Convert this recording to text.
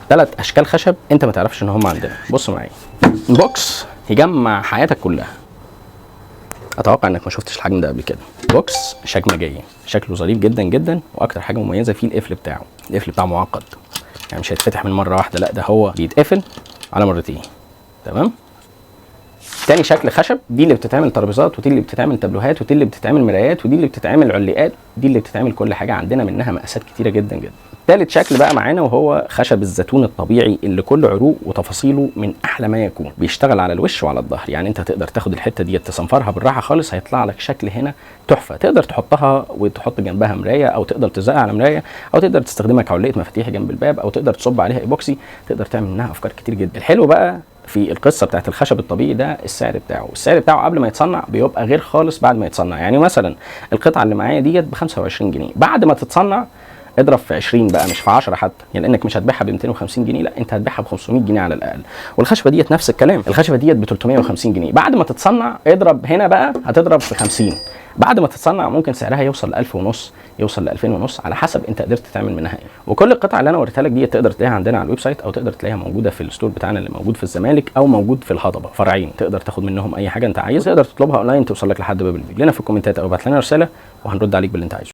3 اشكال خشب انت ما تعرفش ان هم عندنا. بص معايا، بوكس يجمع حياتك كلها. اتوقع انك ما شفتش الحجم ده قبل كده. بوكس شكمجيه، شكله ظريف جدا جدا، واكتر حاجه مميزه فيه القفل بتاعه. القفل بتاعه معقد، يعني مش هيتفتح من مره واحده، لا ده هو بيتقفل على مرتين. تمام. تاني شكل خشب، دي اللي بتتعمل ترابيزات، ودي اللي بتتعمل تابلوهات، ودي اللي بتتعمل مرايات، ودي اللي بتتعمل علقات، دي اللي بتتعمل كل حاجه. عندنا منها مقاسات كتيره جدا جدا. تالت شكل بقى معانا وهو خشب الزيتون الطبيعي اللي كل عروق وتفاصيله من احلى ما يكون. بيشتغل على الوش وعلى الظهر، يعني انت تقدر تاخد الحته دي تصنفرها بالراحه خالص، هيطلع لك شكل هنا تحفه. تقدر تحطها وتحط جنبها مرايه، او تقدر تزقها على مرايه، او تقدر تستخدمها كعلقه مفاتيح جنب الباب، او تقدر تصب عليها ايبوكسي. تقدر تعمل منها افكار كتير جدا. الحلو بقى في القصه بتاعت الخشب الطبيعي ده السعر بتاعه. السعر بتاعه قبل ما يتصنع بيبقى غير خالص بعد ما يتصنع. يعني مثلا القطعه اللي معايا ديت ب 25 جنيه، بعد ما تتصنع اضرب في 20 بقى، مش في 10 حتى، يعني انك مش هتبيعها ب 250 جنيه، لا انت هتبيعها ب 500 جنيه على الاقل. والخشبه ديت نفس الكلام، الخشبه ديت ب 350 جنيه، بعد ما تتصنع اضرب هنا بقى، هتضرب في 50. بعد ما تتصنع ممكن سعرها يوصل ل 1000 ونص، يوصل ل 2000 ونص، على حسب انت قدرت تعمل منها ايه. وكل القطع اللي انا وريتها لك دي تقدر تلاقيها عندنا على الويب سايت، او تقدر تلاقيها موجوده في الستور بتاعنا اللي موجود في الزمالك، او موجود في الهضبه فرعين. تقدر تاخد منهم اي حاجه انت عايز، تقدر تطلبها اونلاين توصل لك لحد باب البيت. لنا في الكومنتات او ابعت لنا رساله وهنرد عليك باللي انت عايزه.